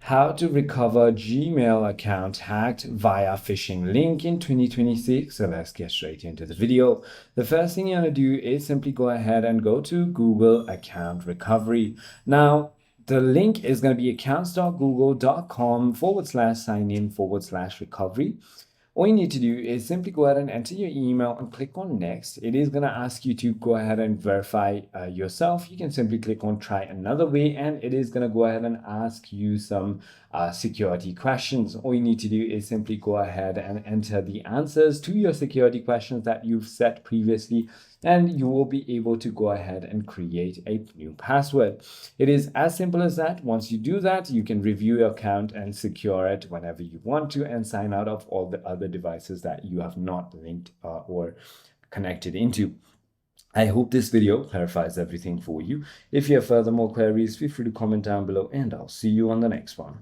How to recover Gmail account hacked via phishing link in 2026. So let's get straight into the video. The first thing you're going to do is simply go ahead and go to Google account recovery. Now, the link is going to be accounts.google.com/sign in/recovery. All you need to do is simply go ahead and enter your email and click on next. It is going to ask you to go ahead and verify yourself. You can simply click on try another way, and it is going to go ahead and ask you some security questions. All you need to do is simply go ahead and enter the answers to your security questions that you've set previously, and you will be able to go ahead and create a new password. It is as simple as that. Once you do that, you can review your account and secure it whenever you want to and sign out of all the other devices that you have not linked or connected into. I hope this video clarifies everything for you. If you have further more queries, feel free to comment down below, and I'll see you on the next one.